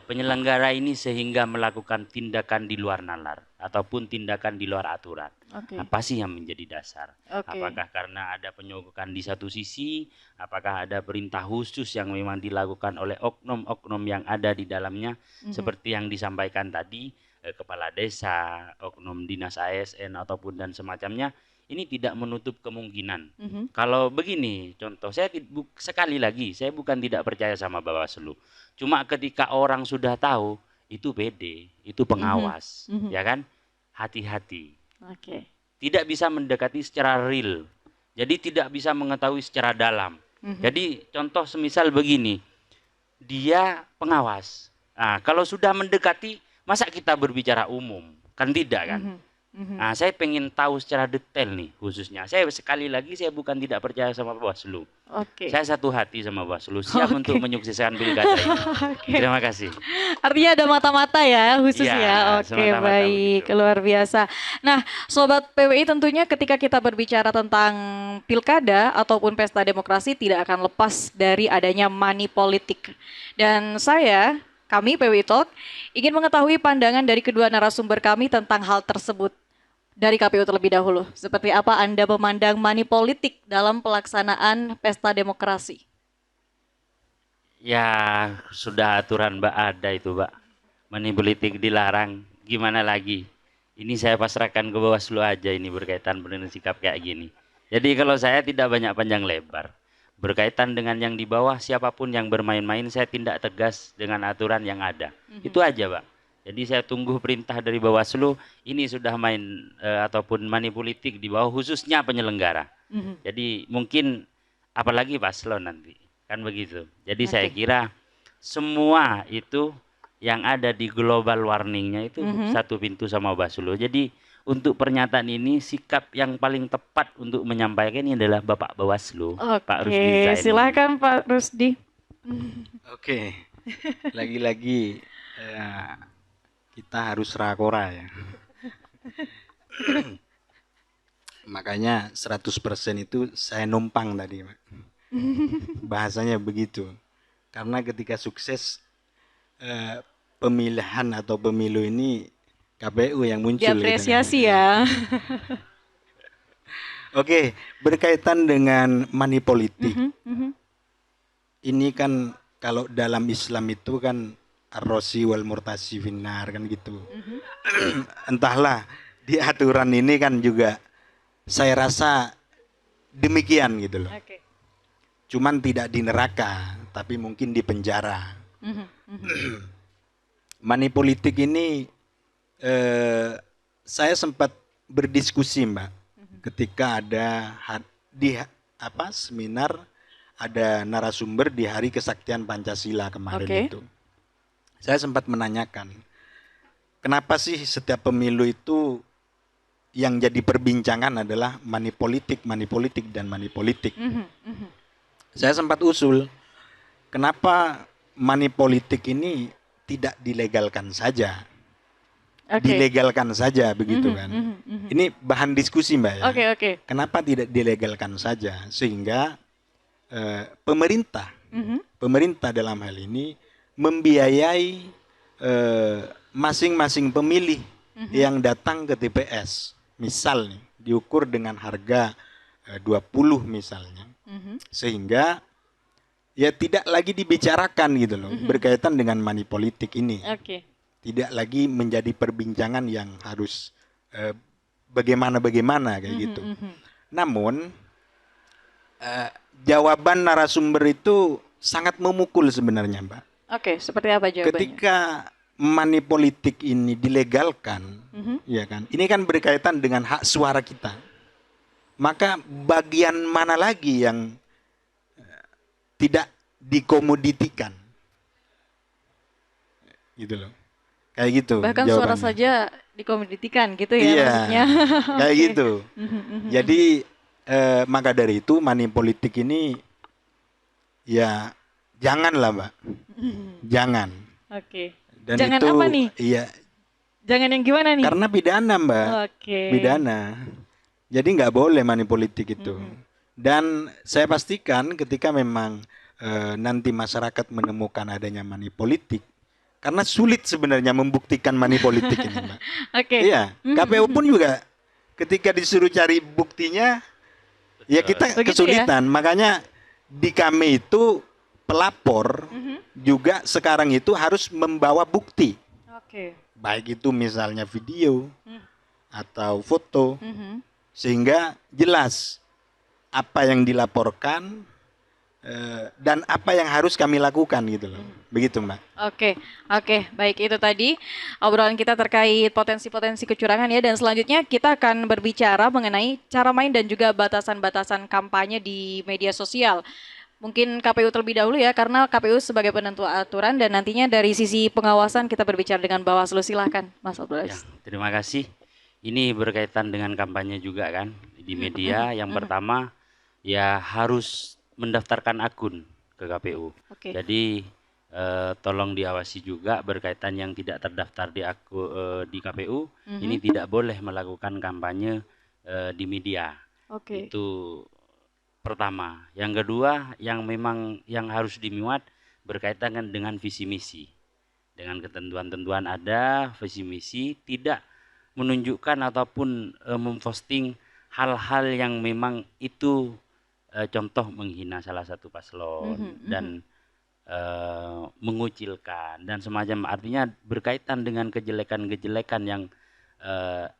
penyelenggara ini sehingga melakukan tindakan di luar nalar ataupun tindakan di luar aturan. Apa sih yang menjadi dasar? Apakah karena ada penyogokan di satu sisi, apakah ada perintah khusus yang memang dilakukan oleh oknum-oknum yang ada di dalamnya, seperti yang disampaikan tadi, kepala desa, oknum dinas ASN ataupun dan semacamnya. Ini tidak menutup kemungkinan. Kalau begini, contoh, sekali lagi, saya bukan tidak percaya sama Bawaslu. Cuma ketika orang sudah tahu, itu PD, itu pengawas, ya kan? Hati-hati. Tidak bisa mendekati secara real. Jadi tidak bisa mengetahui secara dalam. Jadi contoh semisal begini, dia pengawas. Nah, kalau sudah mendekati, masa kita berbicara umum? Kan tidak kan? Nah, saya pengen tahu secara detail nih khususnya. Saya sekali lagi saya bukan tidak percaya sama Bawaslu. Saya satu hati sama Bawaslu, siap untuk menyukseskan pilkada ini. Terima kasih. Artinya ada mata-mata ya khusus Ya, ya. Oke, semata-mata baik, begitu. luar biasa. Nah, Sobat PWI tentunya ketika kita berbicara tentang pilkada ataupun pesta demokrasi tidak akan lepas dari adanya money politik. Dan kami PWI Talk ingin mengetahui pandangan dari kedua narasumber kami tentang hal tersebut. Dari KPU terlebih dahulu, seperti apa Anda memandang money politik dalam pelaksanaan pesta demokrasi? Ya, sudah aturan Mbak ada itu, Mbak. money politik dilarang, gimana lagi? Ini saya pasrahkan ke Bawaslu aja ini berkaitan dengan sikap kayak gini. Jadi kalau saya tidak banyak panjang lebar. Berkaitan dengan yang di bawah, siapapun yang bermain-main saya tindak tegas dengan aturan yang ada. Itu aja, Pak. Jadi saya tunggu perintah dari Bawaslu, ini sudah main ataupun money politik di bawah, khususnya penyelenggara. Jadi mungkin apalagi paslon nanti, kan begitu. Jadi saya kira semua itu yang ada di global warningnya itu satu pintu sama Bawaslu. Jadi untuk pernyataan ini sikap yang paling tepat untuk menyampaikan ini adalah Bapak Bawaslu, Pak Rusdi Oke, Zaini. silakan Pak Rusdi. Oke, lagi-lagi kita harus rakora ya. Makanya 100% itu saya numpang tadi, Pak. Bahasanya begitu. Karena ketika sukses pemilihan atau pemilu ini KPU yang muncul. Diapresiasi ya. Oke, berkaitan dengan money politik. Ini kan kalau dalam Islam itu kan ar-rosi wal murtasi finnar kan gitu. Entahlah di aturan ini kan juga saya rasa demikian gitu loh. Cuman tidak di neraka, tapi mungkin di penjara. Money politik ini saya sempat berdiskusi, Mbak, ketika ada di seminar ada narasumber di Hari Kesaktian Pancasila kemarin itu. Saya sempat menanyakan, kenapa sih setiap pemilu itu yang jadi perbincangan adalah money politik dan money politik. Saya sempat usul, kenapa money politik ini tidak dilegalkan saja? Dilegalkan saja begitu kan. Ini bahan diskusi, Mbak ya. Kenapa tidak dilegalkan saja sehingga pemerintah dalam hal ini membiayai masing-masing pemilih yang datang ke TPS. Misal nih, diukur dengan harga 20 misalnya. Sehingga ya tidak lagi dibicarakan gitu loh berkaitan dengan money politik ini. Tidak lagi menjadi perbincangan yang harus bagaimana kayak gitu. Namun jawaban narasumber itu sangat memukul sebenarnya, Mbak. Seperti apa jawabannya? Ketika money politik ini dilegalkan, ya kan? Ini kan berkaitan dengan hak suara kita. Maka bagian mana lagi yang tidak dikomoditikan? Gitu loh. Kayak gitu. Bahkan jawabannya. suara saja dikomoditikan gitu ya, iya, maksudnya. Kayak gitu. Jadi maka dari itu money politik ini ya janganlah, Mbak. Jangan. Dan Jangan itu, apa nih? Iya. Jangan yang gimana nih? Karena pidana, Mbak. Pidana. Jadi nggak boleh money politik itu. Dan saya pastikan ketika memang nanti masyarakat menemukan adanya money politik, karena sulit sebenarnya membuktikan money politik ini, Mbak. Iya, KPU pun juga ketika disuruh cari buktinya, ya kita kesulitan. Makanya di kami itu pelapor juga sekarang itu harus membawa bukti. Baik itu misalnya video atau foto, sehingga jelas apa yang dilaporkan dan apa yang harus kami lakukan gitu loh. Begitu, Mbak. Oke, baik, itu tadi obrolan kita terkait potensi-potensi kecurangan ya, dan selanjutnya kita akan berbicara mengenai cara main dan juga batasan-batasan kampanye di media sosial. Mungkin KPU terlebih dahulu ya, karena KPU sebagai penentu aturan, dan nantinya dari sisi pengawasan kita berbicara dengan Bawaslu. Silahkan, Mas Abdul Aziz. Terima kasih. Ini berkaitan dengan kampanye juga kan di media. Yang pertama ya harus mendaftarkan akun ke KPU. Jadi tolong diawasi juga berkaitan yang tidak terdaftar di KPU. Ini tidak boleh melakukan kampanye di media. Itu pertama. Yang kedua, yang memang yang harus dimuat berkaitan dengan visi misi. Dengan ketentuan-tentuan ada visi misi, tidak menunjukkan ataupun memposting hal-hal yang memang itu contoh menghina salah satu paslon dan mengucilkan dan semacam, artinya berkaitan dengan kejelekan-kejelekan yang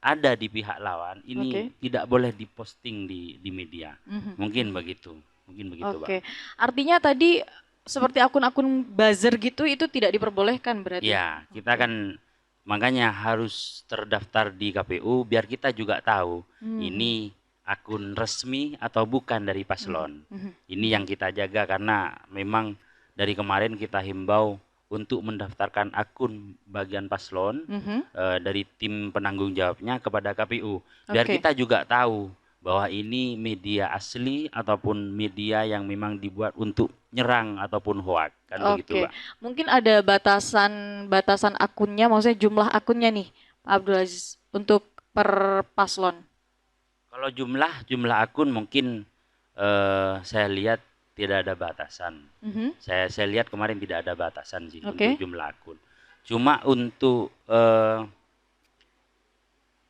ada di pihak lawan ini tidak boleh diposting di media. Mungkin begitu Pak. Oke, artinya tadi seperti akun-akun buzzer gitu itu tidak diperbolehkan berarti? Ya, kita kan makanya harus terdaftar di KPU biar kita juga tahu ini akun resmi atau bukan dari paslon. Ini yang kita jaga karena memang dari kemarin kita himbau untuk mendaftarkan akun bagian paslon dari tim penanggung jawabnya kepada KPU biar kita juga tahu bahwa ini media asli ataupun media yang memang dibuat untuk nyerang ataupun hoak, kan begitu Pak. Mungkin ada batasan akunnya, maksudnya jumlah akunnya nih Pak Abdul Aziz untuk per paslon. Kalau jumlah akun mungkin saya lihat tidak ada batasan. Saya lihat kemarin tidak ada batasan sih untuk jumlah akun. Cuma untuk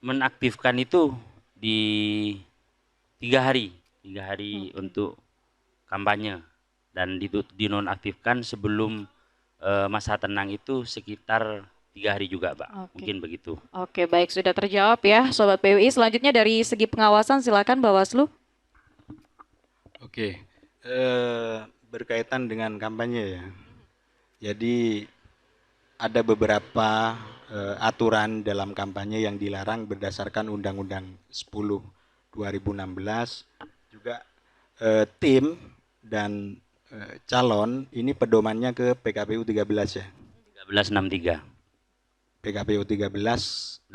menaktifkan itu di 3 hari untuk kampanye dan dinonaktifkan sebelum masa tenang itu sekitar 3 hari juga Pak. Mungkin begitu. Oke, baik, sudah terjawab ya Sobat PWI. Selanjutnya dari segi pengawasan silakan Bawaslu. Oke. Berkaitan dengan kampanye ya. Jadi ada beberapa aturan dalam kampanye yang dilarang berdasarkan Undang-Undang 10 2016. Juga tim dan calon ini pedomannya ke PKPU 13 ya. 1363. PKPU 1363.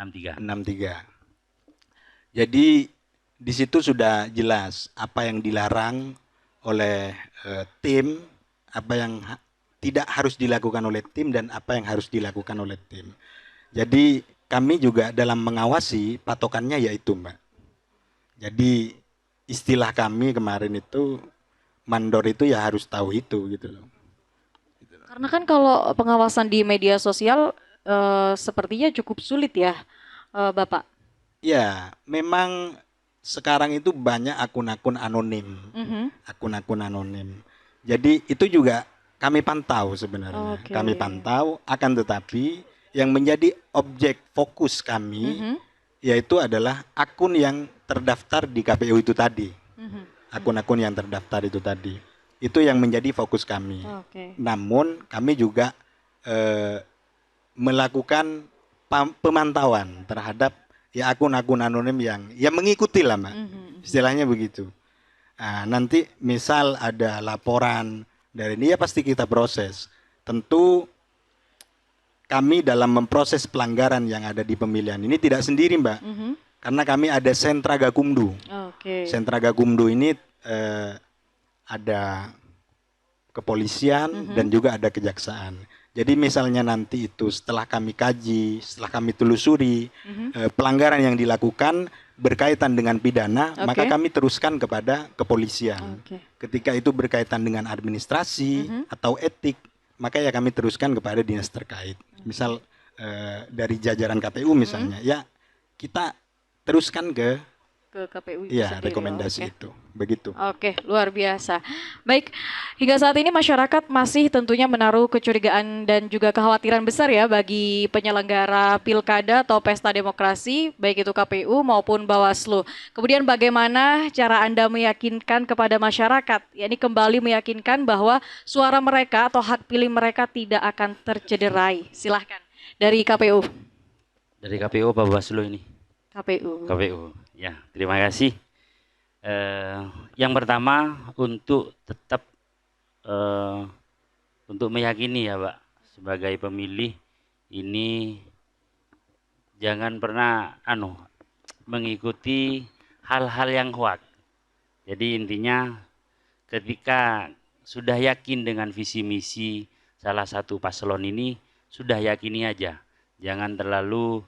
Jadi di situ sudah jelas apa yang dilarang oleh tim, apa yang tidak harus dilakukan oleh tim dan apa yang harus dilakukan oleh tim. Jadi kami juga dalam mengawasi patokannya yaitu Mbak. Jadi istilah kami kemarin itu mandor itu ya harus tahu itu gitu loh. Karena kan kalau pengawasan di media sosial sepertinya cukup sulit ya Bapak. Ya, memang sekarang itu banyak akun-akun anonim. Akun-akun anonim. Jadi itu juga kami pantau sebenarnya. Kami pantau, akan tetapi yang menjadi objek fokus kami yaitu adalah akun yang terdaftar di KPU itu tadi. Akun-akun yang terdaftar itu tadi. Itu yang menjadi fokus kami. Namun kami juga melakukan pemantauan terhadap ya akun-akun anonim yang mengikuti lah Mbak. Istilahnya begitu. Nah, nanti misal ada laporan dari ini ya pasti kita proses. Tentu kami dalam memproses pelanggaran yang ada di pemilihan ini tidak sendiri Mbak. Karena kami ada sentra Gakumdu. Sentra Gakumdu ini ada kepolisian dan juga ada kejaksaan. Jadi misalnya nanti itu setelah kami kaji, setelah kami telusuri pelanggaran yang dilakukan berkaitan dengan pidana, maka kami teruskan kepada kepolisian. Ketika itu berkaitan dengan administrasi atau etik, maka ya kami teruskan kepada dinas terkait. Misal dari jajaran KPU misalnya, ya kita teruskan ke KPU ya sendiri. rekomendasi itu begitu. Oke, luar biasa. Baik, hingga saat ini masyarakat masih tentunya menaruh kecurigaan dan juga kekhawatiran besar ya bagi penyelenggara pilkada atau pesta demokrasi, baik itu KPU maupun Bawaslu. Kemudian bagaimana cara Anda meyakinkan kepada masyarakat, yakni kembali meyakinkan bahwa suara mereka atau hak pilih mereka tidak akan tercederai. Silahkan dari KPU. Dari KPU apa Bawaslu ini? KPU. Ya, terima kasih. Yang pertama untuk tetap untuk meyakini ya Pak, sebagai pemilih ini jangan pernah mengikuti hal-hal yang hoak. Jadi intinya ketika sudah yakin dengan visi misi salah satu paslon ini, sudah yakini aja. Jangan terlalu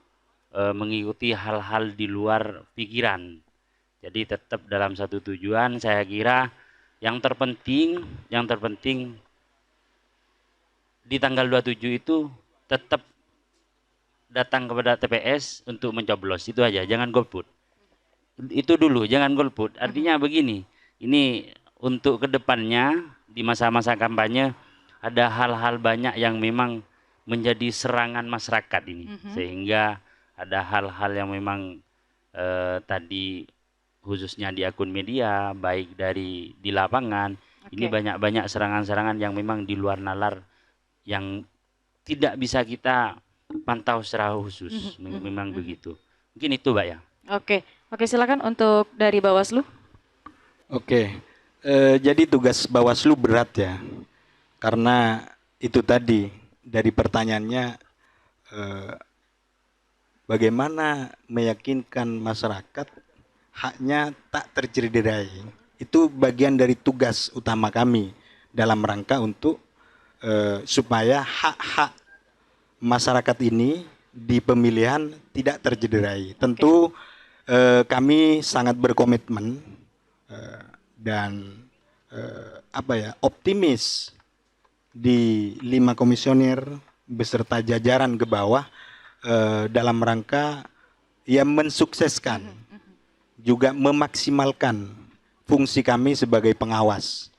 mengikuti hal-hal di luar pikiran. Jadi tetap dalam satu tujuan. Saya kira yang terpenting di tanggal 27 itu tetap datang kepada TPS untuk mencoblos, itu aja, jangan golput. Itu dulu, jangan golput. Artinya begini, ini untuk kedepannya di masa-masa kampanye ada hal-hal banyak yang memang menjadi serangan masyarakat ini, sehingga ada hal-hal yang memang tadi khususnya di akun media, baik di lapangan, ini banyak-banyak serangan-serangan yang memang di luar nalar yang tidak bisa kita pantau secara khusus, memang begitu. Mungkin itu, Mbak ya. Oke, silakan untuk dari Bawaslu. Oke, jadi tugas Bawaslu berat ya, karena itu tadi dari pertanyaannya bagaimana meyakinkan masyarakat haknya tak tercederai. Itu bagian dari tugas utama kami dalam rangka untuk supaya hak-hak masyarakat ini di pemilihan tidak tercederai. Tentu kami sangat berkomitmen dan optimis di 5 komisioner beserta jajaran ke bawah dalam rangka mensukseskan juga memaksimalkan fungsi kami sebagai pengawas